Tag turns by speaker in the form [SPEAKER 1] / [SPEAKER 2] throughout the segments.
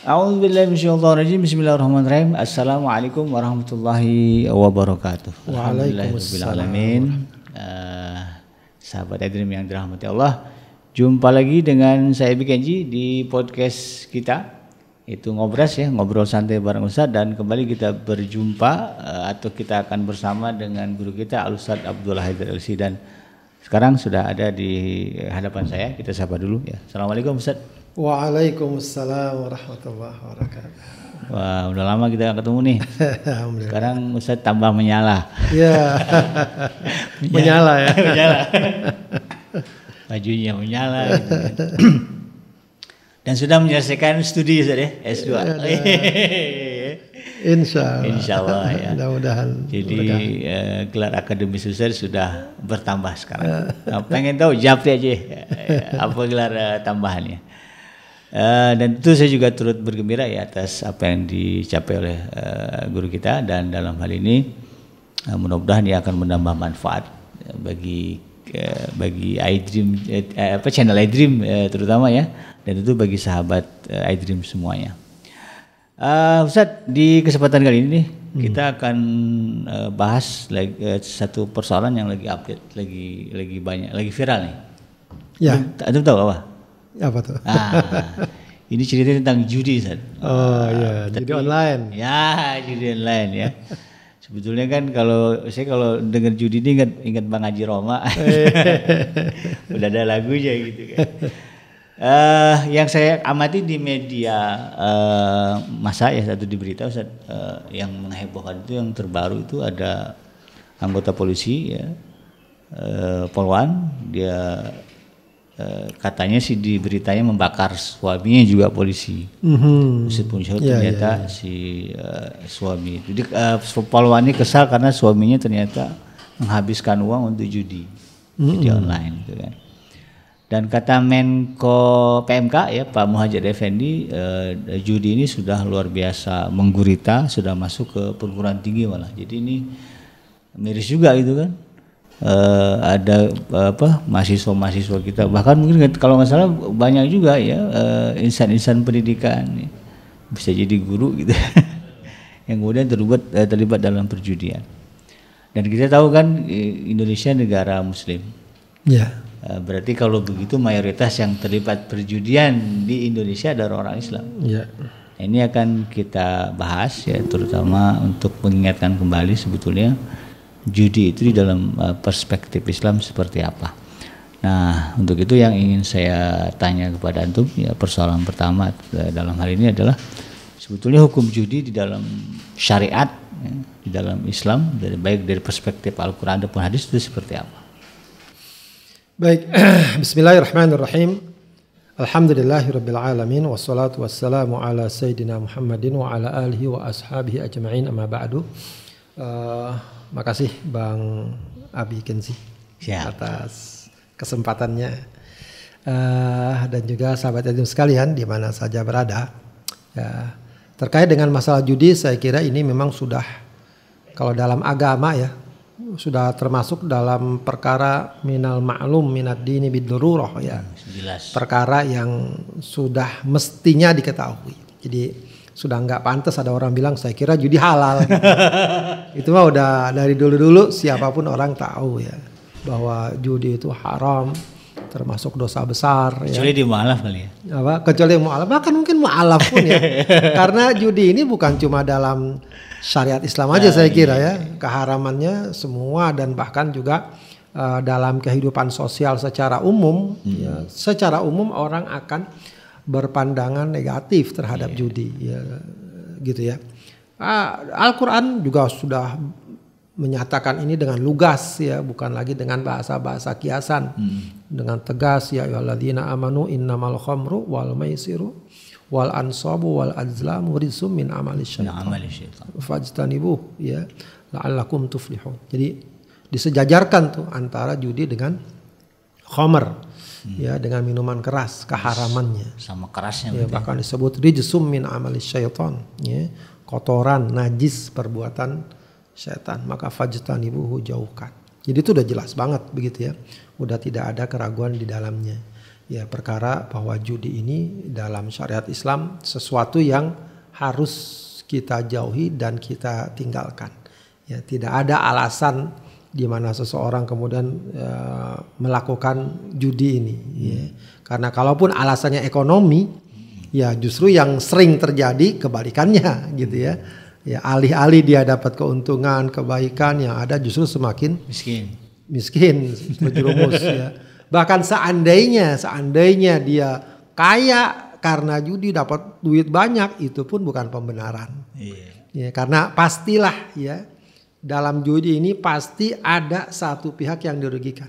[SPEAKER 1] A'udzubillahi minasyaitonirrajim. Bismillahirrahmanirrahim. Assalamualaikum warahmatullahi wabarakatuh. Alhamdulillahirabbil alamin. Sahabat Adrim yang dirahmati Allah, jumpa lagi dengan saya Bikenji di podcast kita, itu Ngobras ya, ngobrol santai bareng Ustaz, dan kembali kita berjumpa atau kita akan bersama dengan guru kita Al-Ustaz Abdul Haidar LC, dan sekarang sudah ada di hadapan saya. Kita sapa dulu ya. Assalamualaikum Ustaz.
[SPEAKER 2] Waalaikumsalam warahmatullahi wabarakatuh.
[SPEAKER 1] Wah, udah lama kita ketemu nih. Sekarang Ustaz tambah menyala.
[SPEAKER 2] Ya, menyala ya.
[SPEAKER 1] Menyala. Bajunya menyala gitu kan. Dan sudah menyelesaikan studi Ustaz ya, S2. Insya Allah ya.
[SPEAKER 2] Mudah-mudahan.
[SPEAKER 1] Jadi gelar akademis Ustaz sudah bertambah sekarang. Pengen tahu jawab aja apa gelar tambahannya. Dan itu saya juga turut bergembira ya atas apa yang dicapai oleh guru kita, dan dalam hal ini mudah-mudahan dia akan menambah manfaat bagi iDream, channel iDream terutama ya, dan itu bagi sahabat iDream semuanya. Ustaz, di kesempatan kali ini nih, kita akan bahas lagi satu persoalan yang lagi update, lagi banyak, lagi viral nih.
[SPEAKER 2] Ya.
[SPEAKER 1] Anda tahu apa?
[SPEAKER 2] Apa tuh?
[SPEAKER 1] Ini cerita tentang judi, Ustaz.
[SPEAKER 2] Oh iya, judi online.
[SPEAKER 1] Ya, judi online ya. Sebetulnya kan kalau dengar judi ini ingat Bang Haji Roma. Udah ada lagunya gitu kan. Yang saya amati di media massa ya, satu di berita Ustaz, yang menghebohkan itu, yang terbaru itu ada anggota polisi ya, Polwan, dia katanya sih di beritanya membakar suaminya juga polisi. Meskipun ternyata si suami itu, Polwannya kesal karena suaminya ternyata menghabiskan uang untuk judi online gitu kan. Dan kata Menko PMK ya, Pak Muhadjir Effendi, judi ini sudah luar biasa menggurita, sudah masuk ke perguruan tinggi malah. Jadi ini miris juga gitu kan. Ada mahasiswa kita, bahkan mungkin kalau nggak salah banyak juga ya insan-insan pendidikan ya, bisa jadi guru gitu yang kemudian terlibat dalam perjudian. Dan kita tahu kan Indonesia negara Muslim.
[SPEAKER 2] Ya.
[SPEAKER 1] Berarti kalau begitu mayoritas yang terlibat perjudian di Indonesia adalah orang Islam.
[SPEAKER 2] Ya.
[SPEAKER 1] Ini akan kita bahas ya, terutama untuk mengingatkan kembali sebetulnya judi itu di dalam perspektif Islam seperti apa. Nah, untuk itu yang ingin saya tanya kepada antum ya, persoalan pertama dalam hal ini adalah sebetulnya hukum judi di dalam syariat ya, di dalam Islam, baik dari perspektif Al-Quran ataupun hadis, itu seperti apa?
[SPEAKER 2] Baik, bismillahirrahmanirrahim. Alhamdulillahirabbil alamin, wassalatu wassalamu ala sayyidina Muhammadin wa ala alihi wa ashabihi ajma'in, amma ba'du. Makasih Bang Abi Kenzi atas kesempatannya, dan juga sahabat Adrim sekalian di mana saja berada. Ya, terkait dengan masalah judi, saya kira ini memang sudah, kalau dalam agama ya, sudah termasuk dalam perkara minal ma'lum minad dini bid-darurah ya.
[SPEAKER 1] Jelas. Perkara
[SPEAKER 2] yang sudah mestinya diketahui. Jadi sudah nggak pantas ada orang bilang saya kira judi halal. Itu mah udah dari dulu-dulu siapapun orang tahu ya bahwa judi itu haram, termasuk dosa besar.
[SPEAKER 1] Kecuali dia mu'alaf kali ya.
[SPEAKER 2] Kecuali mu'alaf, bahkan mungkin mu'alaf pun ya. Karena judi ini bukan cuma dalam syariat Islam aja saya kira ya, keharamannya semua, dan bahkan juga dalam kehidupan sosial secara umum. Ya, secara umum orang akan berpandangan negatif terhadap judi ya, gitu ya. Al-Quran juga sudah menyatakan ini dengan lugas ya, bukan lagi dengan bahasa-bahasa kiasan, dengan tegas ya ayyuhalladzina amanu innamal khamru wal maisiru wal ansabu wal azlamu rizqum min amalis syaitan fajtanibuh ya la'allakum tuflihun. Jadi disejajarkan tuh antara judi dengan khamr. Ya, dengan minuman keras, keharamannya
[SPEAKER 1] sama kerasnya
[SPEAKER 2] ya, bahkan disebut rijsum min amalis syaitan ya, kotoran, najis perbuatan syaitan, maka fajtanibuhu, jauhkan. Jadi itu udah jelas banget begitu ya, udah tidak ada keraguan di dalamnya. Ya, perkara bahwa judi ini dalam syariat Islam sesuatu yang harus kita jauhi dan kita tinggalkan. Ya, tidak ada alasan di mana seseorang kemudian melakukan judi ini. Ya. Karena kalaupun alasannya ekonomi, ya justru yang sering terjadi kebalikannya, gitu ya. Ya, alih-alih dia dapat keuntungan, kebaikan, yang ada justru semakin miskin berjerumus. Ya. Bahkan seandainya dia kaya karena judi dapat duit banyak, itu pun bukan pembenaran. Ya, karena pastilah ya dalam judi ini pasti ada satu pihak yang dirugikan.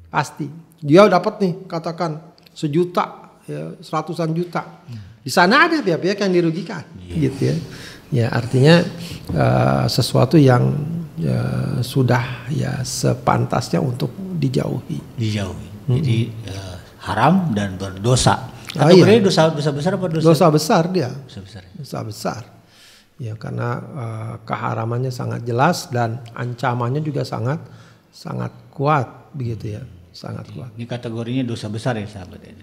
[SPEAKER 2] Pasti. Dia dapat nih katakan 1 juta, ya, 100-an juta. Di sana ada pihak-pihak yang dirugikan, gitu ya. Ya, artinya sesuatu yang sudah ya sepantasnya untuk dijauhi.
[SPEAKER 1] Jadi haram dan berdosa. Kategorinya dosa besar apa dosa?
[SPEAKER 2] Dosa besar dia.
[SPEAKER 1] Dosa besar.
[SPEAKER 2] Ya, karena keharamannya sangat jelas dan ancamannya juga sangat kuat, begitu ya, sangat kuat.
[SPEAKER 1] Ini kategorinya dosa besar ya sahabat ya,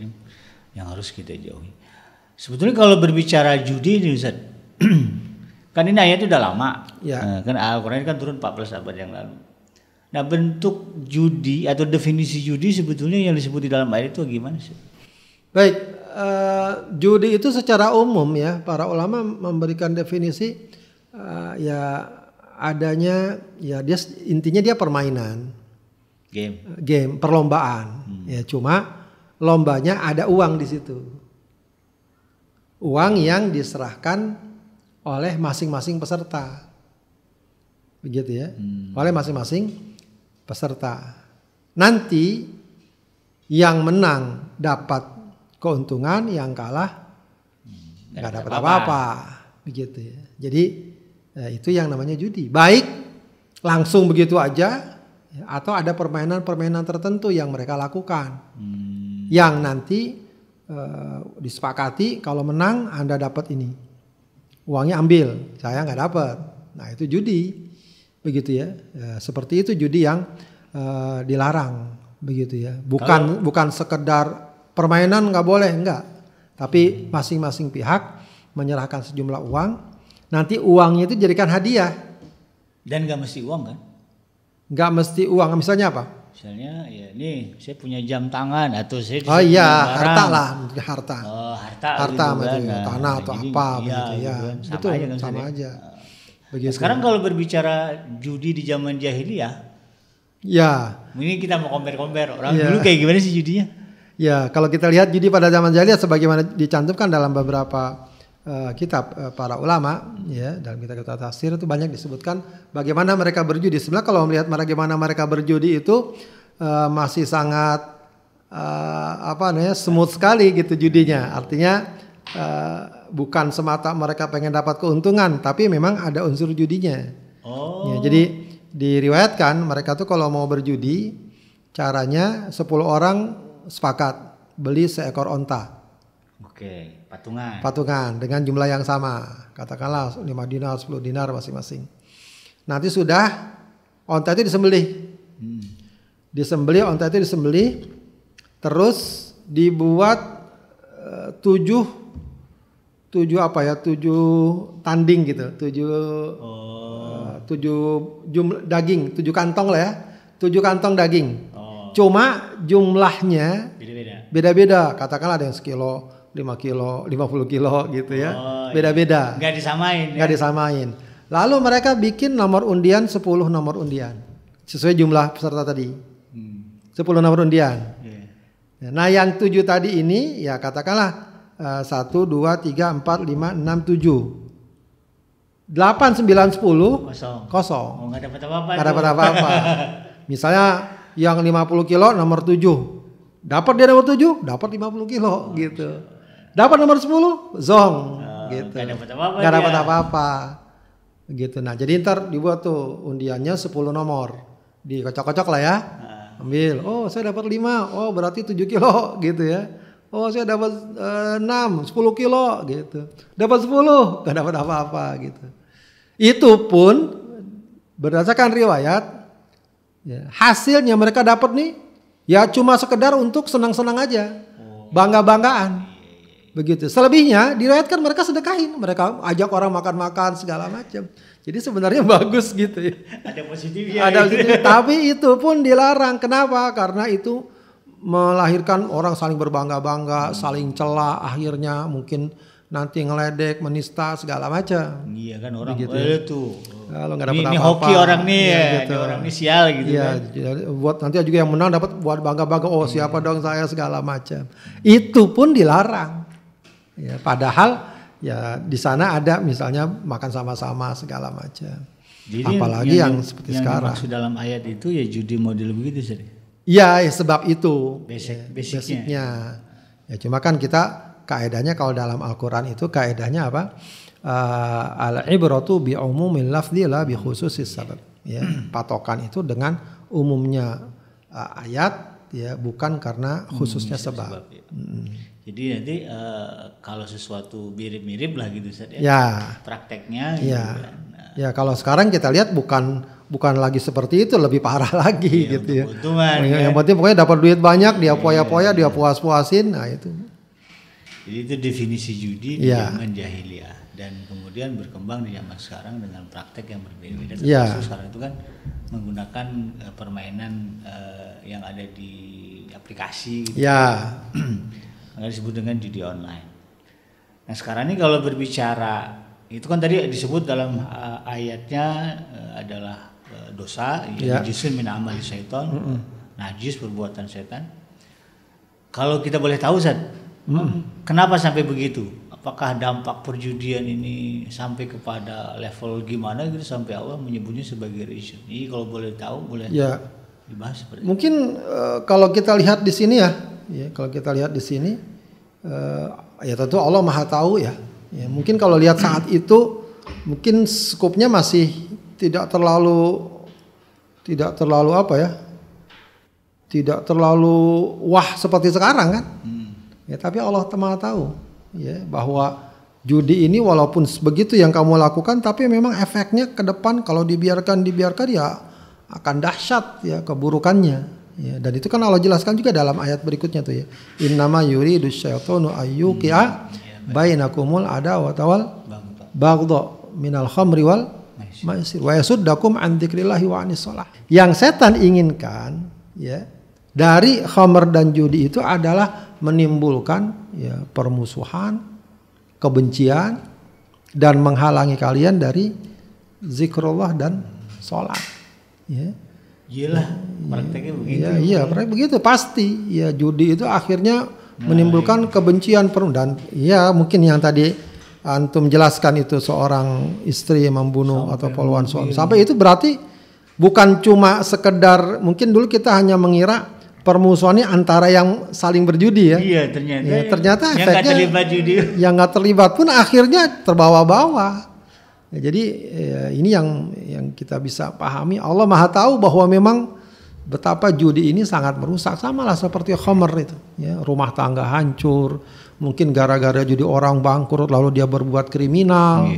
[SPEAKER 1] yang harus kita jauhi. Sebetulnya kalau berbicara judi ini Ustaz, kan ini ayat itu udah lama,
[SPEAKER 2] ya.
[SPEAKER 1] Kan Al-Quran kan turun 14 abad yang lalu. Nah, bentuk judi atau definisi judi sebetulnya yang disebut di dalam ayat itu gimana sih?
[SPEAKER 2] Baik, judi itu secara umum ya para ulama memberikan definisi ya adanya ya dia intinya dia permainan, game perlombaan. Ya, cuma lombanya ada uang di situ, uang yang diserahkan oleh masing-masing peserta, begitu ya, oleh masing-masing peserta. Nanti yang menang dapat keuntungan, yang kalah nggak dapat apa-apa, begitu ya. Jadi itu yang namanya judi. Baik langsung begitu aja, ya, atau ada permainan-permainan tertentu yang mereka lakukan, yang nanti disepakati kalau menang Anda dapat ini, uangnya ambil, saya nggak dapat. Nah itu judi, begitu ya. Seperti itu judi yang dilarang, begitu ya. Bukan sekedar permainan nggak boleh, enggak. Tapi masing-masing pihak menyerahkan sejumlah uang. Nanti uangnya itu dijadikan hadiah. Dan
[SPEAKER 1] nggak mesti uang kan?
[SPEAKER 2] Nggak mesti uang. Misalnya apa?
[SPEAKER 1] Misalnya ya nih saya punya jam tangan atau saya
[SPEAKER 2] harta lah, harta.
[SPEAKER 1] Harta
[SPEAKER 2] gitu kan. Tanah atau
[SPEAKER 1] jadi,
[SPEAKER 2] apa begitu ya. Betul, sama aja. Begitu.
[SPEAKER 1] Sekarang kalau berbicara judi di zaman jahiliyah,
[SPEAKER 2] ya.
[SPEAKER 1] Ini kita mau compare orang dulu kayak gimana sih judinya?
[SPEAKER 2] Ya, kalau kita lihat judi pada zaman jahiliyah sebagaimana dicantumkan dalam beberapa kitab para ulama, ya, dalam kitab-kitab tafsir itu banyak disebutkan bagaimana mereka berjudi. Sebenarnya kalau melihat bagaimana mereka berjudi itu masih sangat smooth sekali gitu judinya. Artinya bukan semata mereka pengen dapat keuntungan, tapi memang ada unsur judinya. Ya, jadi diriwayatkan mereka tuh kalau mau berjudi caranya 10 orang sepakat beli seekor onta.
[SPEAKER 1] Oke, patungan
[SPEAKER 2] dengan jumlah yang sama. Katakanlah 5 dinar, 10 dinar masing-masing. Nanti sudah onta itu disembelih. Onta itu disembelih, terus dibuat 7 tanding gitu. 7 jumlah daging, 7 kantong lah ya. 7 kantong daging. Cuma jumlahnya beda-beda. Katakanlah ada yang 1 kilo, 5 kilo, 50 kilo gitu ya. Beda-beda.
[SPEAKER 1] Nggak
[SPEAKER 2] disamain. Lalu mereka bikin nomor undian 10 nomor undian. Sesuai jumlah peserta tadi. 10 nomor undian. Nah yang 7 tadi ini ya katakanlah 1, 2, 3, 4, 5, 6, 7. 8, 9, 10 kosong.
[SPEAKER 1] Nggak dapat
[SPEAKER 2] apa-apa. Misalnya yang 50 kilo nomor 7. Dapat dia nomor 7, dapat 50 kilo gitu. Dapat nomor 10, zong gitu. Gak dapat apa-apa. Gitu. Nah, jadi ntar dibuat tuh undiannya 10 nomor. Dikocok-kocok lah ya. Ambil. Oh, saya dapat 5. Oh, berarti 7 kilo gitu ya. Oh, saya dapat 6, 10 kilo gitu. Dapat 10, gak dapat apa-apa gitu. Itu pun berdasarkan riwayat, ya, hasilnya mereka dapat nih ya cuma sekedar untuk senang-senang aja. bangga-banggaan. Begitu. Selebihnya diriwayatkan mereka sedekahin, mereka ajak orang makan-makan segala macam. Jadi sebenarnya bagus gitu ya.
[SPEAKER 1] Ada positifnya.
[SPEAKER 2] Ada positif, tapi itu pun dilarang. Kenapa? Karena itu melahirkan orang saling berbangga-bangga, saling cela, akhirnya mungkin nanti ngeledek, menista segala macam.
[SPEAKER 1] Iya kan orang
[SPEAKER 2] begitu
[SPEAKER 1] tuh.
[SPEAKER 2] Kalau nggak dapat
[SPEAKER 1] ini
[SPEAKER 2] apa-apa.
[SPEAKER 1] hoki orang nih
[SPEAKER 2] ya,
[SPEAKER 1] ya,
[SPEAKER 2] gitu.
[SPEAKER 1] orang ini sial gitu
[SPEAKER 2] ya,
[SPEAKER 1] kan.
[SPEAKER 2] Buat nanti juga yang menang dapat buat bangga-bangga. Oh siapa dong saya segala macam. Itu pun dilarang. Ya, padahal ya di sana ada misalnya makan sama-sama segala macam. Jadi apalagi yang seperti sekarang.
[SPEAKER 1] Yang dimaksud dalam ayat itu ya judi model begitu sih.
[SPEAKER 2] Iya, ya, sebab itu
[SPEAKER 1] basicnya.
[SPEAKER 2] Ya cuma kan kita kaedahnya kalau dalam Al-Quran itu kaedahnya apa? Al-ibratu bi umumil lafzi la bi khususis sabab. Ya, patokan itu dengan umumnya ayat ya bukan karena khususnya sebab.
[SPEAKER 1] Ya. Jadi nanti kalau sesuatu mirip-mirip lah gitu Ustaz ya.
[SPEAKER 2] Ya.
[SPEAKER 1] Prakteknya
[SPEAKER 2] gitu
[SPEAKER 1] ya.
[SPEAKER 2] Kan. Ya kalau sekarang kita lihat bukan lagi seperti itu, lebih parah lagi gitu ya. Yang penting pokoknya dapat duit banyak, dia poya-poya, dia puas-puasin, nah itu.
[SPEAKER 1] Jadi itu definisi judi di zaman jahiliyah dan kemudian berkembang di zaman sekarang dengan praktek yang berbeda-beda. Termasuk sekarang itu kan menggunakan permainan yang ada di aplikasi. Gitu.
[SPEAKER 2] Ya.
[SPEAKER 1] Yang disebut dengan judi online. Nah sekarang ini kalau berbicara itu kan tadi disebut dalam ayatnya adalah dosa, najisun min amali syaitan, najis perbuatan setan. Kalau kita boleh tahu Ustaz, kenapa sampai begitu? Apakah dampak perjudian ini sampai kepada level gimana gitu sampai Allah menyebutnya sebagai rizq? Ini kalau boleh tahu boleh dibahas seperti
[SPEAKER 2] mungkin kalau kita lihat di sini ya kalau kita lihat di sini ya tentu Allah Maha tahu ya. Ya, mungkin kalau lihat saat itu mungkin skupnya masih tidak terlalu apa ya, tidak terlalu wah seperti sekarang kan. Ya, tapi Allah Maha tahu ya bahwa judi ini walaupun begitu yang kamu lakukan, tapi memang efeknya ke depan kalau dibiarkan ya akan dahsyat ya keburukannya. Ya, dan itu kan Allah jelaskan juga dalam ayat berikutnya tuh ya. Innama yuridu syaitanu ayyuqi'a bainakumul adawata wal baghdha minal khamri wal maisir wa yasuddakum an dzikrillahi wa anis shalah. Yang setan inginkan ya dari khamr dan judi itu adalah menimbulkan ya permusuhan, kebencian dan menghalangi kalian dari zikrullah dan salat. Ya.
[SPEAKER 1] Iyalah, prakteknya begitu.
[SPEAKER 2] Iya, praktek begitu pasti. Ya judi itu akhirnya menimbulkan kebencian dan ya mungkin yang tadi antum jelaskan itu seorang istri membunuh atau poluan suami. Sampai itu berarti bukan cuma sekedar mungkin dulu kita hanya mengira permusuhannya antara yang saling berjudi ya.
[SPEAKER 1] Iya, ternyata.
[SPEAKER 2] Ya, ternyata
[SPEAKER 1] yang
[SPEAKER 2] efeknya
[SPEAKER 1] nggak terlibat judi.
[SPEAKER 2] Yang nggak terlibat pun akhirnya terbawa-bawa. Ya, jadi ini yang kita bisa pahami. Allah Maha tahu bahwa memang betapa judi ini sangat merusak, samalah seperti khamr itu. Ya, rumah tangga hancur, mungkin gara-gara judi orang bangkrut lalu dia berbuat kriminal.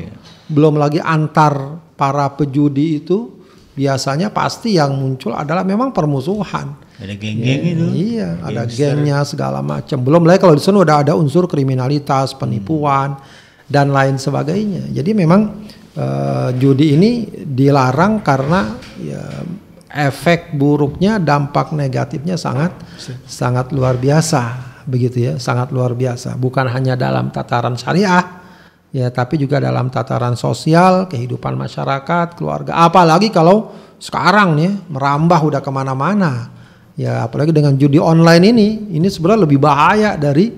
[SPEAKER 2] Belum lagi antar para pejudi itu biasanya pasti yang muncul adalah memang permusuhan.
[SPEAKER 1] Ada geng-geng itu.
[SPEAKER 2] Iya, ada gengnya segala macam. Belum lagi kalau di sana udah ada unsur kriminalitas, penipuan dan lain sebagainya. Jadi memang judi ini dilarang karena ya, efek buruknya, dampak negatifnya sangat luar biasa, begitu ya, sangat luar biasa. Bukan hanya dalam tataran syariah, ya, tapi juga dalam tataran sosial, kehidupan masyarakat, keluarga. Apalagi kalau sekarang nih merambah udah kemana-mana, ya, apalagi dengan judi online ini sebenarnya lebih bahaya dari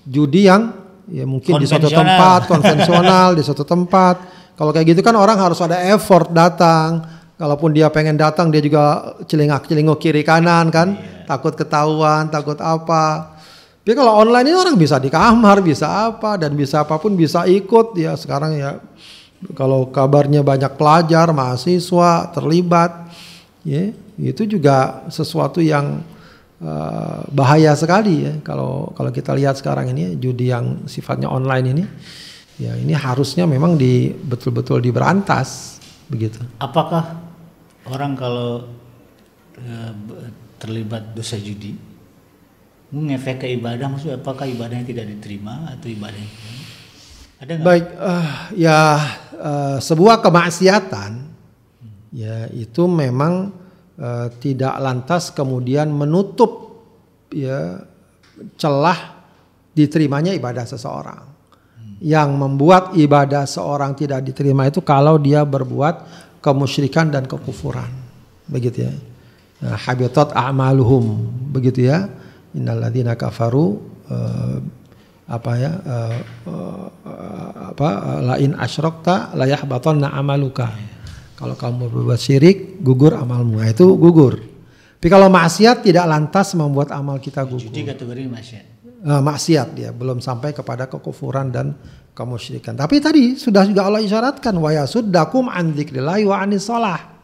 [SPEAKER 2] judi yang ya mungkin di suatu tempat konvensional, di suatu tempat. Kalau kayak gitu kan orang harus ada effort datang. Kalaupun dia pengen datang dia juga celingak-celinguk kiri kanan kan. Takut ketahuan, takut apa. Tapi kalau online ini orang bisa di kamar, bisa apa dan bisa apapun bisa ikut ya sekarang ya. Kalau kabarnya banyak pelajar, mahasiswa terlibat. Ya, itu juga sesuatu yang bahaya sekali ya. Kalau kita lihat sekarang ini judi yang sifatnya online ini. Ya ini harusnya memang betul-betul diberantas begitu.
[SPEAKER 1] Apakah orang kalau terlibat dosa judi ngefek ke ibadah, maksudnya apakah ibadahnya tidak diterima atau ibadahnya ada nggak?
[SPEAKER 2] Baik, sebuah kemaksiatan ya itu memang tidak lantas kemudian menutup ya celah diterimanya ibadah seseorang. Yang membuat ibadah seorang tidak diterima itu kalau dia berbuat kemusyrikan dan kekufuran, begitu ya. Habitat a'maluhum, begitu ya. Innalladzina kafaru la in asyrakta la yahbatanna amaluka. Kalau kamu berbuat syirik, gugur amalmu. Nah, itu gugur. Tapi kalau maksiat tidak lantas membuat amal kita gugur.
[SPEAKER 1] Jadi kategori maksiat.
[SPEAKER 2] Maksiat dia belum sampai kepada kekufuran dan kemusyrikan. Tapi tadi sudah juga Allah isyaratkan wa yasuddakum an dzikrillahi wa anis shalah.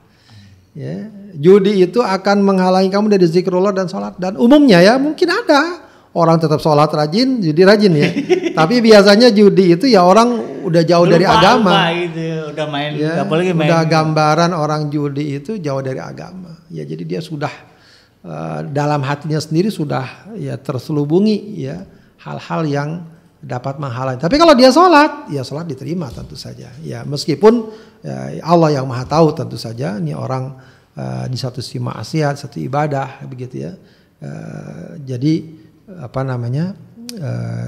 [SPEAKER 2] Ya, judi itu akan menghalangi kamu dari zikrullah dan salat, dan umumnya ya mungkin ada orang tetap sholat rajin, judi rajin ya. Tapi biasanya judi itu ya orang udah jauh dari agama.
[SPEAKER 1] Gitu, udah main,
[SPEAKER 2] ya,
[SPEAKER 1] apalagi main.
[SPEAKER 2] Udah gambaran orang judi itu jauh dari agama. Ya jadi dia sudah dalam hatinya sendiri sudah ya terselubungi ya hal-hal yang dapat menghalangi. Tapi kalau dia sholat, ya sholat diterima tentu saja. Ya meskipun Allah yang maha tahu tentu saja. Ini orang di satu sisi maksiat, satu ibadah begitu ya. Jadi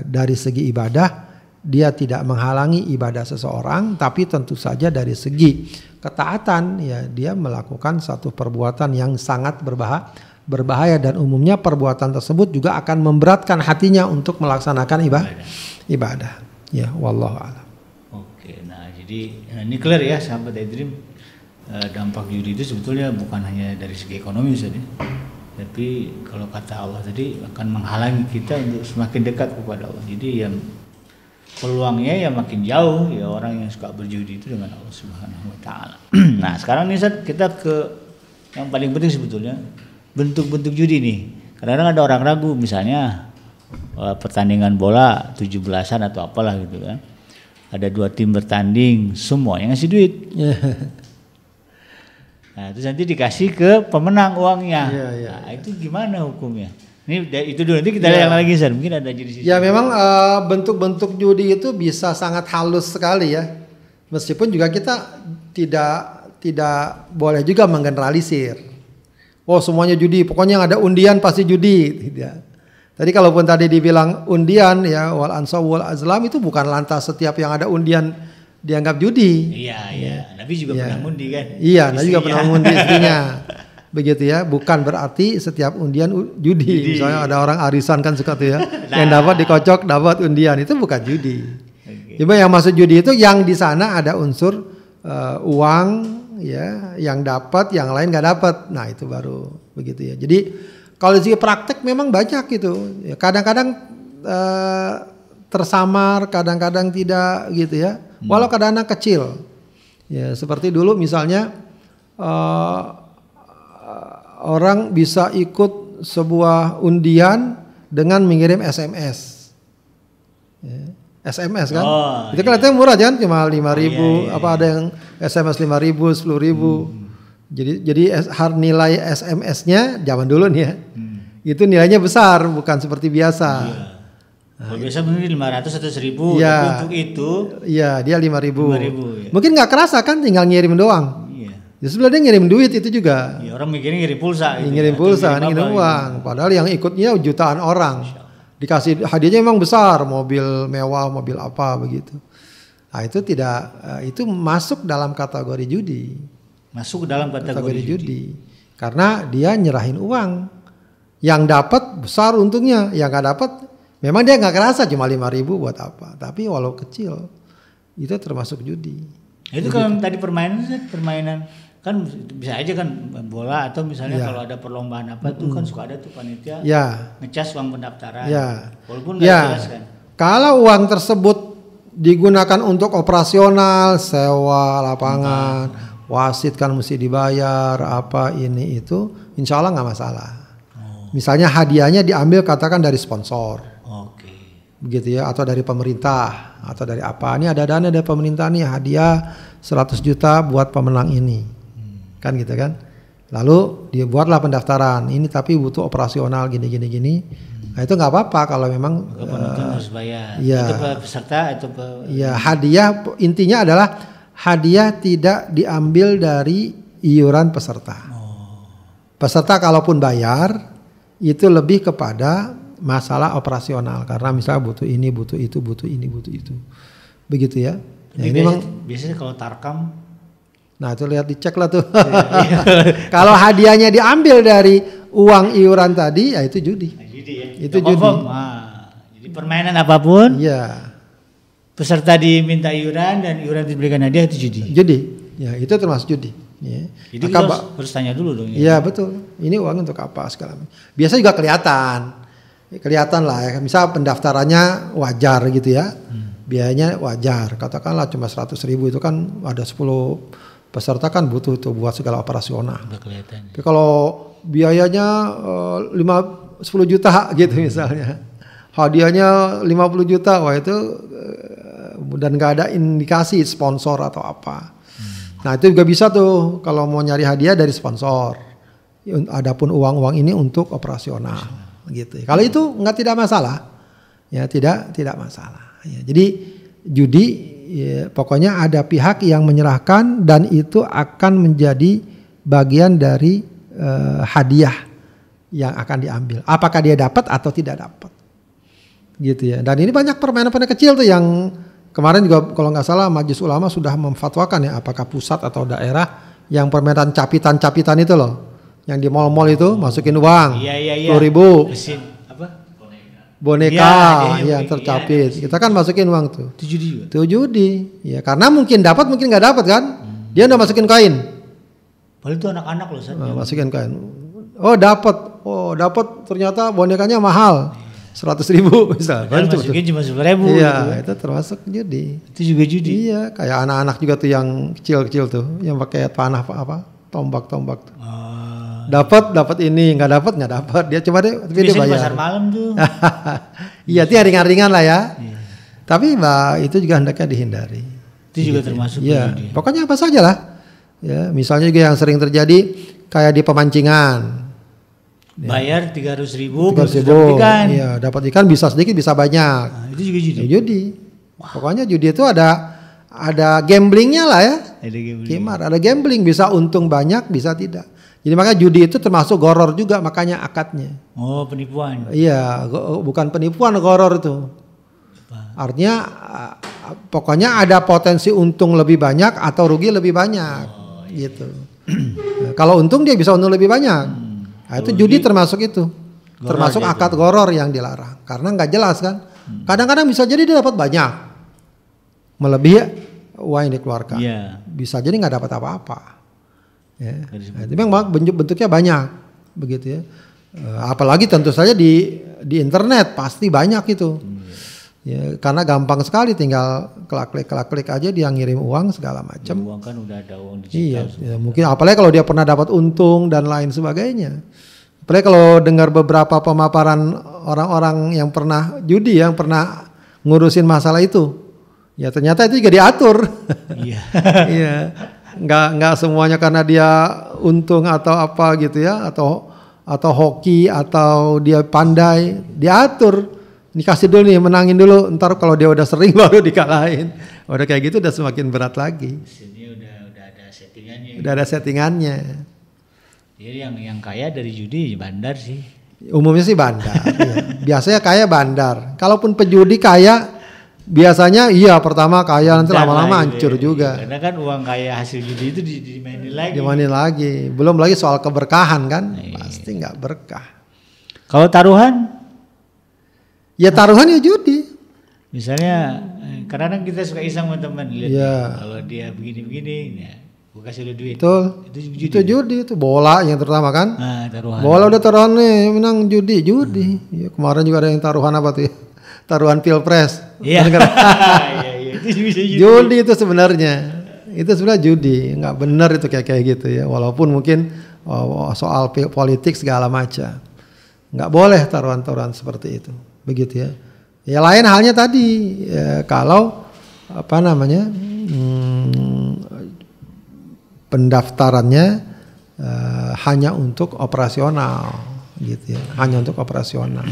[SPEAKER 2] dari segi ibadah dia tidak menghalangi ibadah seseorang, tapi tentu saja dari segi ketaatan ya dia melakukan satu perbuatan yang sangat berbahaya dan umumnya perbuatan tersebut juga akan memberatkan hatinya untuk melaksanakan ibadah. Ya, wallahu a'lam.
[SPEAKER 1] Oke, nah jadi ini clear ya sahabat iDream, dampak judi itu sebetulnya bukan hanya dari segi ekonomi saja, tapi kalau kata Allah tadi akan menghalangi kita untuk semakin dekat kepada Allah. Jadi yang peluangnya ya makin jauh ya orang yang suka berjudi itu dengan Allah Subhanahu wa taala. Nah, sekarang nih Ustaz, kita ke yang paling penting sebetulnya, bentuk-bentuk judi nih. Kadang-kadang ada orang ragu, misalnya pertandingan bola 17-an atau apalah gitu kan. Ada 2 tim bertanding, semuanya ngasih duit. Nah, terus nanti dikasih ke pemenang uangnya. Nah, itu gimana hukumnya? Ini itu dulu, nanti kita lihat yang lagi Ustaz. Mungkin ada jenis.
[SPEAKER 2] Ya memang bentuk-bentuk judi itu bisa sangat halus sekali ya. Meskipun juga kita tidak boleh juga menggeneralisir. Oh semuanya judi, pokoknya yang ada undian pasti judi. Tidak. Tadi kalaupun tadi dibilang undian ya wal ansab wal azlam itu bukan lantas setiap yang ada undian dianggap judi.
[SPEAKER 1] Iya. Nabi juga pernah ngundi kan?
[SPEAKER 2] Iya, Nabi juga pernah ngundi istrinya. Begitu ya, bukan berarti setiap undian judi. Misalnya ada orang arisan kan suka tuh ya, yang dapat dikocok dapat undian, itu bukan judi. Cuma yang maksud judi itu yang di sana ada unsur uang ya, yang dapat, yang lain nggak dapat. Nah itu baru begitu ya. Jadi kalau di segi praktek memang banyak gitu. Ya, kadang-kadang tersamar, kadang-kadang tidak gitu ya. Walau kadang-kadang kecil. Ya seperti dulu misalnya orang bisa ikut sebuah undian dengan mengirim SMS. Ya. SMS kan, itu kelihatannya murah kan, cuma 5.000, ada yang SMS 5.000, 10.000. Jadi nilai SMS-nya zaman dulu nih ya, itu nilainya besar, bukan seperti biasa.
[SPEAKER 1] Kalau biasa mungkin 500 atau 1.000, tapi untuk itu,
[SPEAKER 2] dia 5.000.
[SPEAKER 1] Ya.
[SPEAKER 2] Mungkin nggak kerasa kan, tinggal ngirim doang. Justru dia ngirim duit itu juga.
[SPEAKER 1] Ya, orang mikirnya ngirim pulsa.
[SPEAKER 2] Ngirim pulsa, ngirim uang. Padahal yang ikutnya jutaan orang. Dikasih hadiahnya memang besar, mobil mewah, mobil apa begitu. Nah itu itu masuk dalam kategori judi.
[SPEAKER 1] Masuk dalam kategori judi.
[SPEAKER 2] Karena dia nyerahin uang. Yang dapat besar untungnya, yang nggak dapat memang dia nggak kerasa, cuma 5.000 buat apa. Tapi walau kecil itu termasuk judi.
[SPEAKER 1] Itu kalau tadi permainan kan bisa aja kan bola atau misalnya kalau ada perlombaan apa tuh kan suka ada tuh panitia ngecas uang pendaftaran. Walaupun nggak jelas kan. Kalau
[SPEAKER 2] uang tersebut digunakan untuk operasional, sewa lapangan, wasit kan mesti dibayar, apa ini itu, insya Allah nggak masalah. Misalnya hadiahnya diambil katakan dari sponsor, begitu ya, atau dari pemerintah, atau dari apa? Ini ada dana dari pemerintah nih, hadiah 100 juta buat pemenang ini. Kan gitu kan. Lalu dibuatlah pendaftaran. Ini tapi butuh operasional gini. Nah itu nggak apa-apa kalau memang
[SPEAKER 1] penonton harus bayar.
[SPEAKER 2] Iya.
[SPEAKER 1] Itu peserta itu
[SPEAKER 2] ya hadiah, intinya adalah hadiah tidak diambil dari iuran peserta. Peserta kalaupun bayar itu lebih kepada masalah operasional karena misalnya butuh ini, butuh itu, butuh ini, butuh itu. Begitu ya.
[SPEAKER 1] Tapi biasanya kalau tarkam,
[SPEAKER 2] nah itu lihat dicek lah tuh. Kalau hadiahnya diambil dari uang iuran tadi, ya itu judi.
[SPEAKER 1] Judi ya.
[SPEAKER 2] Itu judi.
[SPEAKER 1] Jadi permainan apapun,
[SPEAKER 2] iya.
[SPEAKER 1] Peserta diminta iuran dan iuran diberikan hadiah itu judi.
[SPEAKER 2] Judi, ya itu termasuk judi. Ya.
[SPEAKER 1] Jadi kita harus tanya dulu dong.
[SPEAKER 2] Iya betul. Ini uang untuk apa segala macam. Biasa juga kelihatan lah ya. Misal pendaftarannya wajar gitu ya. Biayanya wajar. Katakanlah cuma 100.000 itu kan ada 10 peserta kan butuh itu buat segala operasional.
[SPEAKER 1] Udah kelihatan.
[SPEAKER 2] Tapi kalau biayanya 10 juta gitu misalnya, hadiahnya 50 juta, wah itu dan nggak ada indikasi sponsor atau apa. Nah itu juga bisa tuh kalau mau nyari hadiah dari sponsor. Adapun uang-uang ini untuk operasional, gitu. Kalau itu tidak masalah, ya tidak masalah. Ya, jadi judi. Ya, pokoknya ada pihak yang menyerahkan dan itu akan menjadi bagian dari hadiah yang akan diambil. Apakah dia dapat atau tidak dapat, gitu ya. Dan ini banyak permainan kecil tuh yang kemarin juga kalau nggak salah Majelis Ulama sudah memfatwakan ya, apakah pusat atau daerah yang permainan capitan itu loh, yang di mal-mal itu masukin uang 10.000.
[SPEAKER 1] Mesin apa?
[SPEAKER 2] Boneka yang tercapit. Kita kan masukin uang tuh. Itu judi. Ya karena mungkin dapat mungkin nggak dapat kan. Dia udah masukin kain.
[SPEAKER 1] Padahal itu anak-anak loh.
[SPEAKER 2] Masukin kain. Oh dapat ternyata bonekanya mahal. 100.000 misal.
[SPEAKER 1] Masukin cuma 10.000.
[SPEAKER 2] Iya itu termasuk judi.
[SPEAKER 1] Itu juga judi.
[SPEAKER 2] Iya kayak anak-anak juga tuh yang kecil-kecil tuh. Yang pakai panah apa tombak-tombak tuh. Dapat ini nggak dapat dia coba deh tapi dia bayar.
[SPEAKER 1] Pasar malam tuh.
[SPEAKER 2] Iya itu ringan-ringan lah ya. Tapi itu juga hendaknya dihindari.
[SPEAKER 1] Itu juga termasuk.
[SPEAKER 2] Iya. Pokoknya apa saja lah. Ya misalnya juga yang sering terjadi kayak di pemancingan.
[SPEAKER 1] Bayar 300.000
[SPEAKER 2] ikan. Iya dapat ikan bisa sedikit bisa banyak.
[SPEAKER 1] Nah, itu juga judi.
[SPEAKER 2] Judi. Pokoknya judi itu ada gamblingnya lah ya. Ada gambling bisa untung banyak bisa tidak. Jadi makanya judi itu termasuk goror juga makanya akadnya.
[SPEAKER 1] Oh penipuan.
[SPEAKER 2] Iya bukan penipuan goror itu. Artinya pokoknya ada potensi untung lebih banyak atau rugi lebih banyak gitu. Nah, kalau untung dia bisa untung lebih banyak. Nah, itu judi termasuk itu. Termasuk akad goror yang dilarang. Karena nggak jelas kan. Kadang-kadang bisa jadi dia dapat banyak. Melebihi uang yang dikeluarkan. Bisa jadi nggak dapat apa-apa. Ya. Nah, itu memang bentuknya banyak begitu ya. Apalagi tentu saja di internet pasti banyak itu. Ya, karena gampang sekali tinggal klik aja dia ngirim uang segala macam.
[SPEAKER 1] Uang kan udah ada uang digital.
[SPEAKER 2] Iya, mungkin apalagi kalau dia pernah dapat untung dan lain sebagainya. Apalagi kalau dengar beberapa pemaparan orang-orang yang pernah judi yang pernah ngurusin masalah itu. Ya ternyata itu juga diatur. Iya. Iya. Nggak semuanya karena dia untung atau apa gitu ya atau hoki atau dia pandai diatur dikasih dulu nih menangin dulu ntar kalau dia udah sering baru dikalahin udah kayak gitu udah semakin berat lagi.
[SPEAKER 1] Ini udah ada settingannya.
[SPEAKER 2] Udah ada settingannya.
[SPEAKER 1] Jadi yang kaya dari judi bandar sih.
[SPEAKER 2] Umumnya sih bandar. Ya. Biasanya kaya bandar. Kalaupun pejudi kaya biasanya pertama kaya nanti lama-lama hancur juga.
[SPEAKER 1] Karena kan uang kaya hasil judi itu dimainin lagi.
[SPEAKER 2] Dimainin lagi. Belum lagi soal keberkahan kan. Pasti nggak berkah.
[SPEAKER 1] Kalau taruhan?
[SPEAKER 2] Ya taruhan ya judi.
[SPEAKER 1] Misalnya kadang kita suka iseng sama teman lihat kalau dia begini-begini ya gue kasih lu duit.
[SPEAKER 2] Betul. Itu judi itu bola yang terutama kan.
[SPEAKER 1] Taruhan.
[SPEAKER 2] Bola udah taruhan nih menang judi. Ya, kemarin juga ada yang taruhan apa tuh ya? Taruhan pilpres.
[SPEAKER 1] Iya.
[SPEAKER 2] Judi itu sebenarnya. Itu sebenarnya judi. Nggak benar itu kayak gitu ya. Walaupun mungkin soal politik segala macam. Nggak boleh taruhan-taruhan seperti itu. Begitu ya. Ya lain halnya tadi. Ya, kalau pendaftarannya hanya untuk operasional gitu ya, hanya untuk operasional.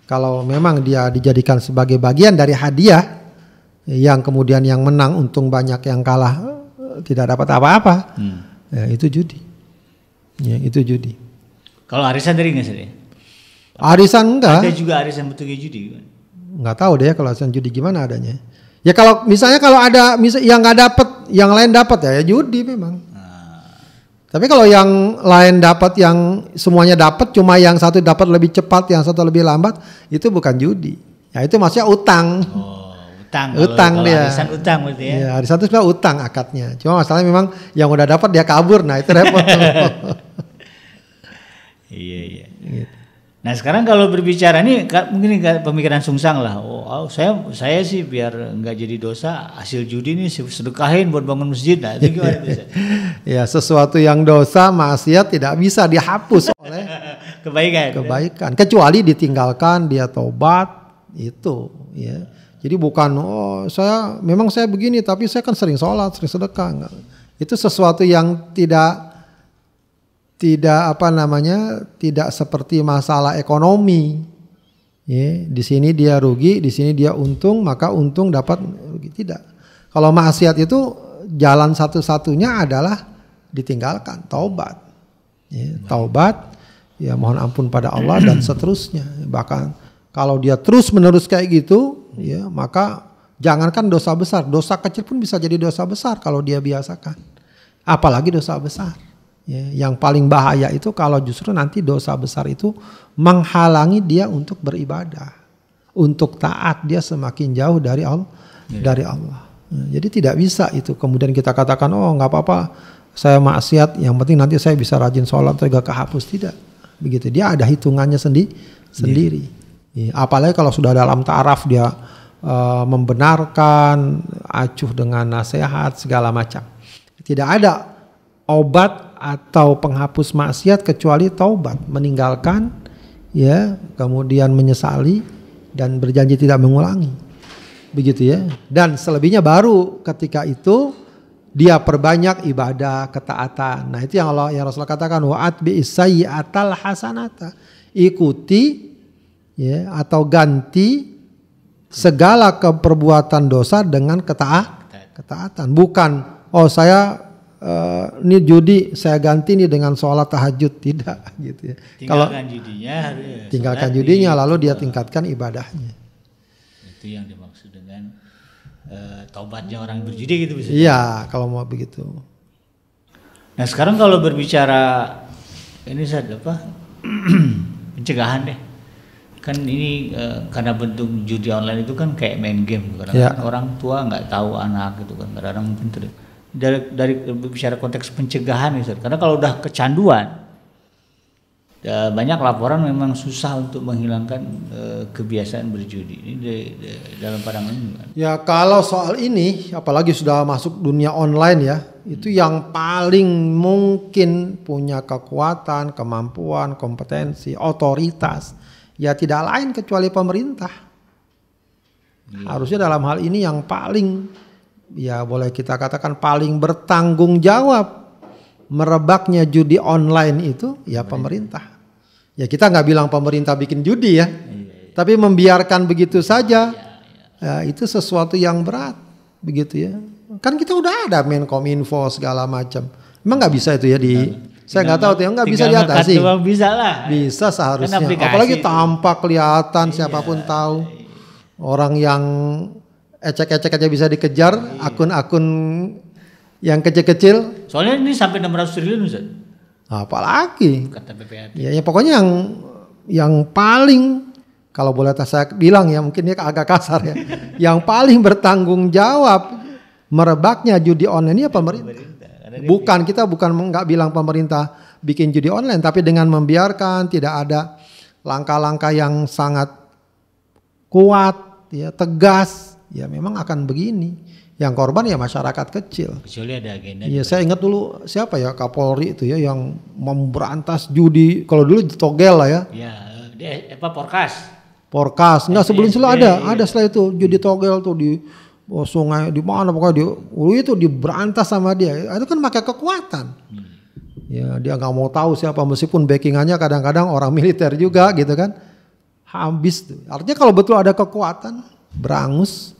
[SPEAKER 2] Kalau memang dia dijadikan sebagai bagian dari hadiah yang kemudian yang menang untung banyak, yang kalah tidak dapat apa-apa, ya, itu judi. Ya, itu judi.
[SPEAKER 1] Kalau arisan tadi nggak sih?
[SPEAKER 2] Arisan enggak.
[SPEAKER 1] Ada juga arisan bentuknya judi.
[SPEAKER 2] Nggak tahu deh kalau arisan judi gimana adanya. Ya kalau misalnya kalau ada yang nggak dapat, yang lain dapat ya judi memang. Tapi kalau yang lain dapat, yang semuanya dapat, cuma yang satu dapat lebih cepat, yang satu lebih lambat, itu bukan judi. Ya itu maksudnya utang.
[SPEAKER 1] Oh, utang.
[SPEAKER 2] Utang
[SPEAKER 1] kalau
[SPEAKER 2] dia.
[SPEAKER 1] arisan utang berarti ya.
[SPEAKER 2] Ya, arisan itu sebenarnya utang akadnya. Cuma masalahnya memang yang udah dapat dia kabur, nah itu repot.
[SPEAKER 1] Iya.
[SPEAKER 2] Gitu.
[SPEAKER 1] Nah sekarang kalau berbicara nih mungkin pemikiran sungsang lah. Oh, saya sih biar nggak jadi dosa hasil judi nih sedekahin buat bangun masjid. Nah itu gimana itu?
[SPEAKER 2] Ya sesuatu yang dosa maksiat tidak bisa dihapus oleh kebaikan. Kecuali ditinggalkan, dia tobat itu. Ya. Jadi bukan saya begini tapi saya kan sering sholat, sering sedekah. Enggak. Itu sesuatu yang tidak tidak seperti masalah ekonomi. Ya, di sini dia rugi, di sini dia untung, maka untung dapat rugi. Tidak. Kalau maksiat itu jalan satu-satunya adalah ditinggalkan, taubat. Ya, taubat, ya mohon ampun pada Allah dan seterusnya. Bahkan kalau dia terus-menerus kayak gitu, ya maka jangankan dosa besar, dosa kecil pun bisa jadi dosa besar kalau dia biasakan. Apalagi dosa besar. Ya, yang paling bahaya itu kalau justru nanti dosa besar itu menghalangi dia untuk beribadah, untuk taat, dia semakin jauh dari Allah. Dari Allah. Ya, jadi tidak bisa itu kemudian kita katakan nggak apa-apa saya maksiat, yang penting nanti saya bisa rajin sholat juga kehapus. Tidak begitu, dia ada hitungannya sendiri. Ya, apalagi kalau sudah dalam ta'araf dia membenarkan, acuh dengan nasihat segala macam. Tidak ada obat atau penghapus maksiat kecuali taubat, meninggalkan, ya, kemudian menyesali dan berjanji tidak mengulangi, begitu ya. Dan selebihnya baru ketika itu dia perbanyak ibadah, ketaatan. Nah itu yang Rasulullah katakan, wa'at bi'isayyi'atal hasanata, ikuti, ya, atau ganti segala perbuatan dosa dengan ketaatan. Bukan saya ini judi saya ganti nih dengan sholat tahajud, tidak gitu ya. Tinggalkan judinya lalu dia tingkatkan ibadahnya.
[SPEAKER 1] Itu yang dimaksud dengan taubatnya orang berjudi gitu bisa.
[SPEAKER 2] Iya, kalau mau begitu.
[SPEAKER 1] Nah, sekarang kalau berbicara ini pencegahan deh. Kan ini karena bentuk judi online itu kan kayak main game, kadang-kadang orang tua nggak tahu anak gitu kan, kadang-kadang mungkin dari bicara konteks pencegahan nih, karena kalau udah kecanduan banyak laporan memang susah untuk menghilangkan kebiasaan berjudi. Ini dalam pandangan ini kan? Ya
[SPEAKER 2] kalau soal ini apalagi sudah masuk dunia online ya, itu yang paling mungkin punya kekuatan, kemampuan, kompetensi, otoritas ya tidak lain kecuali pemerintah. Harusnya dalam hal ini yang paling, ya boleh kita katakan paling bertanggung jawab merebaknya judi online itu ya pemerintah. Ya kita nggak bilang pemerintah bikin judi ya, tapi membiarkan begitu saja, ya, itu sesuatu yang berat begitu ya. Kan kita udah ada Menkominfo segala macam, emang nggak bisa itu ya saya nggak tahu tuh, nggak bisa diatasi.
[SPEAKER 1] Bisa lah.
[SPEAKER 2] Bisa seharusnya, apalagi tampak kelihatan siapapun tahu. Orang yang ecek-ecek aja bisa dikejar, akun-akun yang kecil-kecil.
[SPEAKER 1] Soalnya ini sampai 600 triliun Ustaz.
[SPEAKER 2] Apalagi?
[SPEAKER 1] Kata BPAT.
[SPEAKER 2] Ya pokoknya yang paling, kalau boleh saya bilang ya, mungkin ini agak kasar ya, yang paling bertanggung jawab merebaknya judi online ya pemerintah. Kita bukan nggak bilang pemerintah bikin judi online, tapi dengan membiarkan tidak ada langkah-langkah yang sangat kuat, ya tegas, ya memang akan begini. Yang korban ya masyarakat kecil.
[SPEAKER 1] Kecuali ada agenda.
[SPEAKER 2] Iya, saya ingat dulu siapa ya Kapolri itu ya yang memberantas judi. Kalau dulu togel lah ya.
[SPEAKER 1] Iya, Porkas.
[SPEAKER 2] Enggak, sebelum itu ada setelah itu judi togel tuh di sungai di mana pokoknya itu diberantas sama dia. Itu kan pakai kekuatan. Ya, dia nggak mau tahu siapa, meskipun backingannya kadang-kadang orang militer juga gitu kan. Habis tuh. Artinya kalau betul ada kekuatan berangus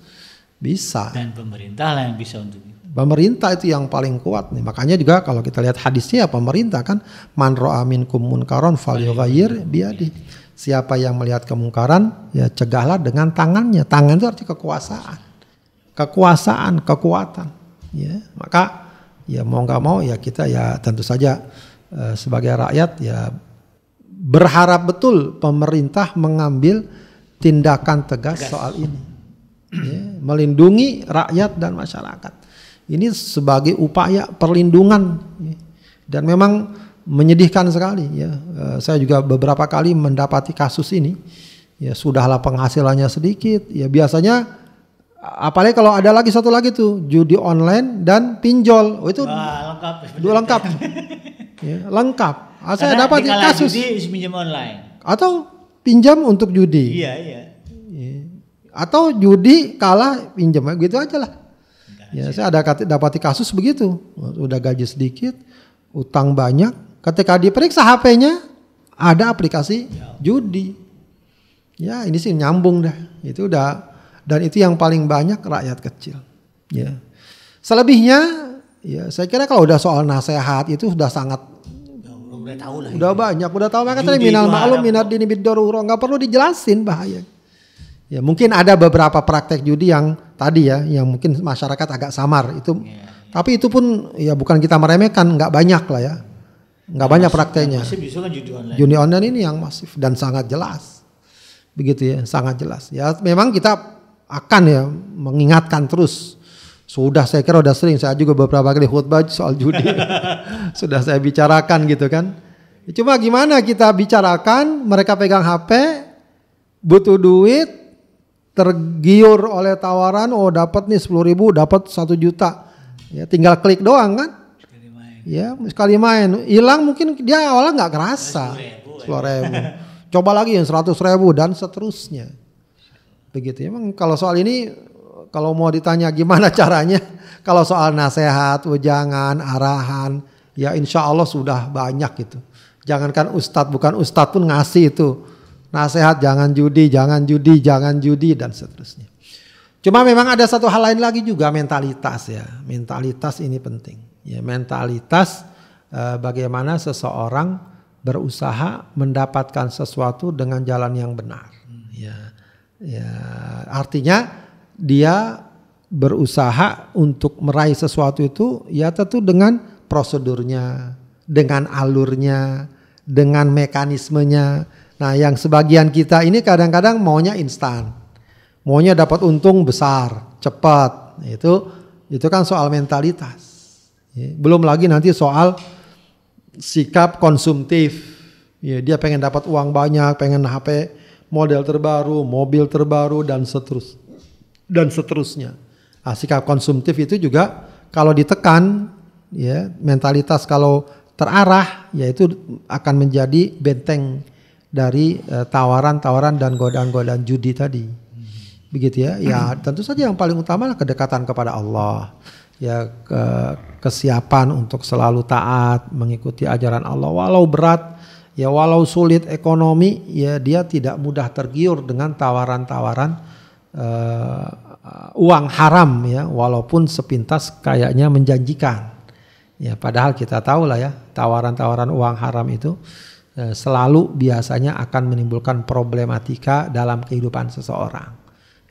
[SPEAKER 2] bisa.
[SPEAKER 1] Dan pemerintah lah yang bisa untuk itu.
[SPEAKER 2] Pemerintah itu yang paling kuat nih. Makanya juga kalau kita lihat hadisnya ya pemerintah kan, man ra'a minkum munkaron falyughayyir biyadi. Siapa yang melihat kemungkaran ya cegahlah dengan tangannya. Tangan itu arti kekuasaan. Kekuasaan, kekuatan. Ya, maka ya mau nggak mau ya kita ya tentu saja sebagai rakyat ya berharap betul pemerintah mengambil tindakan tegas soal ini, ya, melindungi rakyat dan masyarakat. Ini sebagai upaya perlindungan, ya, dan memang menyedihkan sekali. Ya, saya juga beberapa kali mendapati kasus ini. Ya sudahlah penghasilannya sedikit. Ya biasanya apalagi kalau ada lagi satu lagi tuh judi online dan pinjol, itu
[SPEAKER 1] lengkap.
[SPEAKER 2] Dua lengkap, ya, lengkap. Saya dapat kasus
[SPEAKER 1] judi pinjam online
[SPEAKER 2] atau pinjam untuk judi,
[SPEAKER 1] iya.
[SPEAKER 2] Ya. Atau judi kalah pinjam, gitu aja lah. Ya saya ada dapati kasus begitu, udah gaji sedikit, utang banyak, ketika diperiksa HP-nya ada aplikasi judi. Ya ini sih nyambung dah, itu udah. Dan itu yang paling banyak rakyat kecil. Ya. Selebihnya, ya saya kira kalau udah soal nasihat itu sudah sangat,
[SPEAKER 1] udah tahu lah.
[SPEAKER 2] Udah banyak, udah tahu. Maka tadi minal ma'lum minad dini bid-darurah, nggak perlu dijelasin bahaya. Ya mungkin ada beberapa praktek judi yang tadi ya, yang mungkin masyarakat agak samar itu. Tapi itu pun ya bukan kita meremehkan, nggak banyak lah ya, nggak banyak prakteknya.
[SPEAKER 1] Kan judi online.
[SPEAKER 2] Judi online ini yang masif dan sangat jelas, begitu ya, sangat jelas. Ya memang kita akan ya mengingatkan terus. Sudah saya kira udah sering, saya juga beberapa kali khutbah soal judi. Sudah saya bicarakan gitu kan. Cuma gimana kita bicarakan, mereka pegang HP, butuh duit, tergiur oleh tawaran, oh dapat nih 10.000, dapat 1 juta. Ya tinggal klik doang kan. Ya sekali main, hilang mungkin dia awalnya nggak kerasa. 10.000. Coba lagi yang 100.000 dan seterusnya. Begitu ya. Emang kalau soal ini kalau mau ditanya gimana caranya, kalau soal nasihat, wejangan, arahan, ya insya Allah sudah banyak gitu. Jangankan ustadz, bukan ustadz pun ngasih itu nasihat, jangan judi, jangan judi, jangan judi dan seterusnya. Cuma memang ada satu hal lain lagi juga, mentalitas ya. Mentalitas ini penting. Ya mentalitas bagaimana seseorang berusaha mendapatkan sesuatu dengan jalan yang benar. Ya, artinya dia berusaha untuk meraih sesuatu itu ya tentu dengan prosedurnya, dengan alurnya, dengan mekanismenya. Nah, yang sebagian kita ini kadang-kadang maunya instan. Maunya dapat untung besar, cepat. Itu kan soal mentalitas. Ya, belum lagi nanti soal sikap konsumtif. Ya, dia pengen dapat uang banyak, pengen HP model terbaru, mobil terbaru dan seterusnya. Nah, sikap konsumtif itu juga kalau ditekan, ya mentalitas kalau terarah, ya itu akan menjadi benteng dari tawaran-tawaran dan godaan-godaan judi tadi. Begitu ya. Ya tentu saja yang paling utama adalah kedekatan kepada Allah. Ya kesiapan untuk selalu taat, mengikuti ajaran Allah walau berat. Ya walau sulit ekonomi, ya dia tidak mudah tergiur dengan tawaran-tawaran uang haram ya, walaupun sepintas kayaknya menjanjikan. Ya padahal kita tahu lah ya, tawaran-tawaran uang haram itu selalu biasanya akan menimbulkan problematika dalam kehidupan seseorang.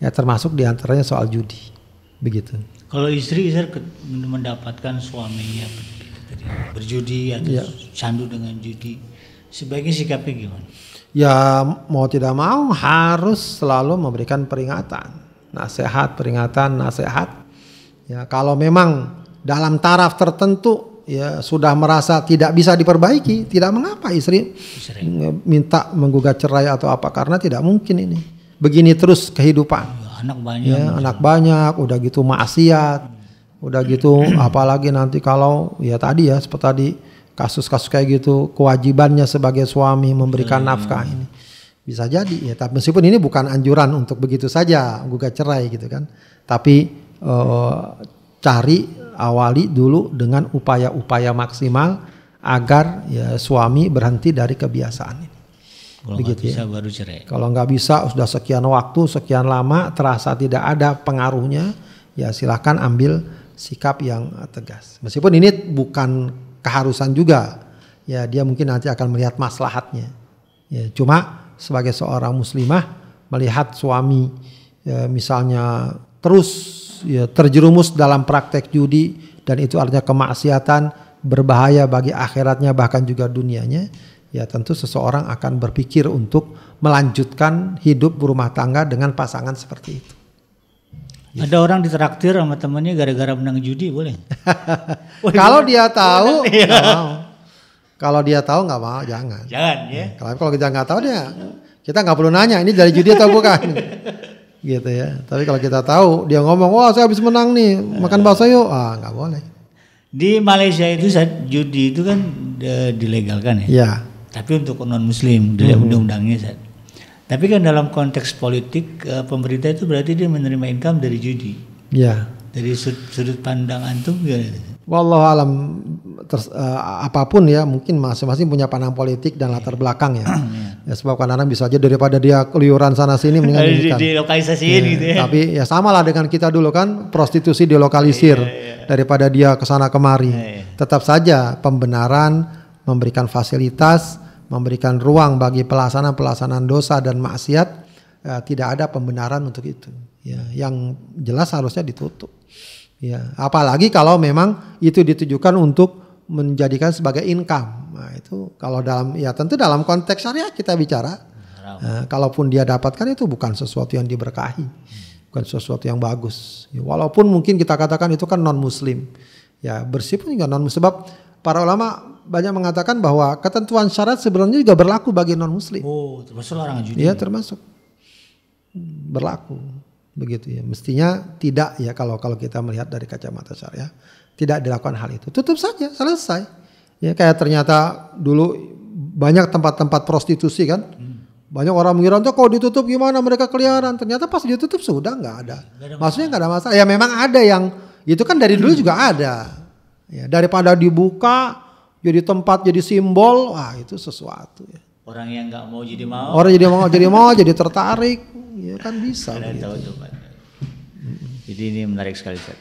[SPEAKER 2] Ya termasuk diantaranya soal judi, begitu.
[SPEAKER 1] Kalau istri mendapatkan suaminya berjudi atau candu dengan judi, sebaiknya sikapnya gimana?
[SPEAKER 2] Ya mau tidak mau harus selalu memberikan peringatan, nasihat, peringatan, nasihat. Ya kalau memang dalam taraf tertentu ya sudah merasa tidak bisa diperbaiki, tidak mengapa istri minta menggugat cerai atau apa, karena tidak mungkin ini. Begini terus kehidupan.
[SPEAKER 1] Anak banyak.
[SPEAKER 2] Ya, anak banyak, udah gitu maksiat, udah gitu apalagi nanti kalau ya tadi ya seperti tadi kasus-kasus kayak gitu, kewajibannya sebagai suami memberikan nafkah ini bisa jadi ya. Tapi meskipun ini bukan anjuran untuk begitu saja gugat cerai gitu kan, tapi awali dulu dengan upaya-upaya maksimal agar ya suami berhenti dari kebiasaan ini.
[SPEAKER 1] Kalau nggak bisa baru cerai.
[SPEAKER 2] Kalau nggak bisa sudah sekian waktu, sekian lama terasa tidak ada pengaruhnya, ya silahkan ambil sikap yang tegas. Meskipun ini bukan keharusan juga, ya dia mungkin nanti akan melihat maslahatnya. Ya, cuma sebagai seorang muslimah melihat suami ya, misalnya terus ya, terjerumus dalam praktek judi dan itu artinya kemaksiatan, berbahaya bagi akhiratnya bahkan juga dunianya. Ya tentu seseorang akan berpikir untuk melanjutkan hidup berumah tangga dengan pasangan seperti itu.
[SPEAKER 1] Ada orang ditraktir sama temannya gara-gara menang judi boleh?
[SPEAKER 2] Kalau dia tahu, nggak mau. Kalau dia tahu nggak mau, jangan.
[SPEAKER 1] Jangan ya.
[SPEAKER 2] Kalau kita nggak tahu dia, kita nggak perlu nanya ini dari judi atau bukan. Gitu ya. Tapi kalau kita tahu dia ngomong, wah saya habis menang nih, makan bakso yuk, nggak boleh.
[SPEAKER 1] Di Malaysia itu judi itu kan dilegalkan ya.
[SPEAKER 2] Iya.
[SPEAKER 1] Tapi untuk non muslim dari undang-undangnya Zat. Tapi kan dalam konteks politik pemerintah itu berarti dia menerima income dari judi.
[SPEAKER 2] Iya.
[SPEAKER 1] Dari sudut pandang antum gimana?
[SPEAKER 2] Wallahu alam apapun ya mungkin masing-masing punya pandang politik dan latar belakang ya. Ya sebab kadang-kadang bisa aja daripada dia keluyuran sana sini mendingan
[SPEAKER 1] dilokalisasiin gitu ya.
[SPEAKER 2] Tapi ya samalah dengan kita dulu kan prostitusi dilokalisir daripada dia kesana kemari. Tetap saja pembenaran, memberikan fasilitas, memberikan ruang bagi pelaksanaan dosa dan maksiat, tidak ada pembenaran untuk itu. Ya, yang jelas harusnya ditutup. Ya, apalagi kalau memang itu ditujukan untuk menjadikan sebagai income. Nah, itu kalau dalam ya tentu dalam konteks syariat kita bicara. Kalaupun dia dapatkan itu bukan sesuatu yang diberkahi, bukan sesuatu yang bagus. Ya, walaupun mungkin kita katakan itu kan non muslim. Ya, bersifat juga non muslim. Sebab para ulama banyak mengatakan bahwa ketentuan syarat sebenarnya juga berlaku bagi non muslim.
[SPEAKER 1] Oh, termasuk larangan judi.
[SPEAKER 2] Iya, termasuk. Berlaku. Begitu ya. Mestinya tidak ya kalau kita melihat dari kacamata syariah, tidak dilakukan hal itu. Tutup saja, selesai. Ya kayak ternyata dulu banyak tempat-tempat prostitusi kan. Banyak orang mengira kalau ditutup gimana mereka keliaran. Ternyata pas ditutup sudah nggak ada. Maksudnya nggak ada masalah. Ya memang ada yang itu kan dari dulu juga ada. Ya, daripada dibuka jadi tempat jadi simbol, wah itu sesuatu ya.
[SPEAKER 1] Orang yang nggak mau jadi mau.
[SPEAKER 2] Orang jadi mau jadi tertarik, ya kan bisa.
[SPEAKER 1] Jadi ini menarik sekali Ustaz.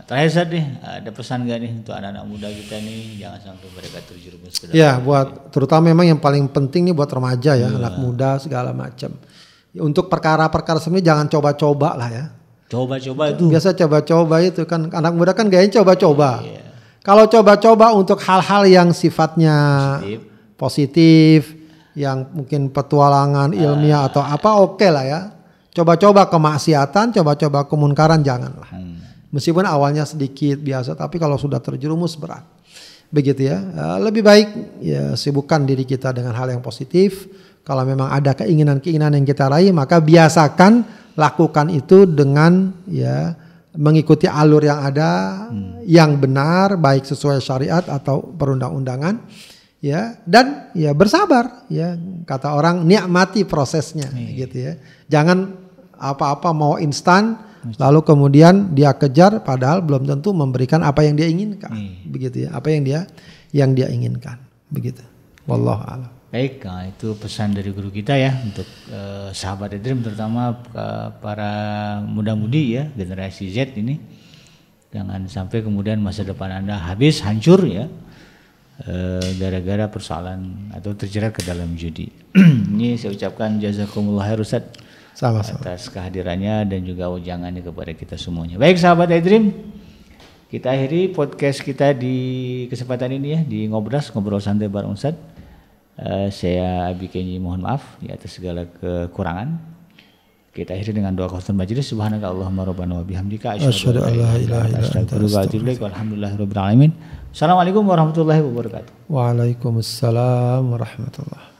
[SPEAKER 1] Terakhir Ustaz nih, ada pesan nggak nih untuk anak-anak muda kita nih, jangan sampai mereka terjerumus ke dalam.
[SPEAKER 2] Ya buat terutama memang yang paling penting nih buat remaja ya, anak muda segala macam. Ya, untuk perkara-perkara sebenarnya jangan coba-coba lah ya.
[SPEAKER 1] Coba-coba itu.
[SPEAKER 2] Biasa coba-coba itu kan anak muda kan gayanya coba-coba. Iya. Kalau coba-coba untuk hal-hal yang sifatnya positif, yang mungkin petualangan ilmiah atau apa oke lah ya. Coba-coba kemaksiatan, coba-coba kemunkaran janganlah. Meskipun awalnya sedikit biasa, tapi kalau sudah terjerumus berat. Begitu ya. Lebih baik ya sibukkan diri kita dengan hal yang positif. Kalau memang ada keinginan-keinginan yang kita raih, maka biasakan lakukan itu dengan ya mengikuti alur yang ada yang benar baik sesuai syariat atau perundang-undangan ya dan ya bersabar ya kata orang nikmati prosesnya gitu ya jangan apa-apa mau instan lalu kemudian dia kejar padahal belum tentu memberikan apa yang dia inginkan begitu ya apa yang dia inginkan begitu wallahu a'lam.
[SPEAKER 1] Baik, nah itu pesan dari guru kita ya untuk sahabat Edream terutama para muda-mudi ya generasi Z ini jangan sampai kemudian masa depan Anda habis hancur ya gara-gara persoalan atau terjerat ke dalam judi. Ini saya ucapkan jazakumullah khair Ustaz atas kehadirannya dan juga ujangannya kepada kita semuanya. Baik sahabat Edream, kita akhiri podcast kita di kesempatan ini ya di ngobrol santai bareng Ustaz. Saya Abi Kenji mohon maaf di atas segala kekurangan. Kita akhiri dengan doa khatam majelis. Subhanaka Allahumma rabbana wa bihamdika asyhadu an la ilaha illa anta astaghfiruka wa atubu ilaik. Walhamdulillahirabbil alamin. Assalamualaikum warahmatullahi wabarakatuh.
[SPEAKER 2] Waalaikumsalam warahmatullahi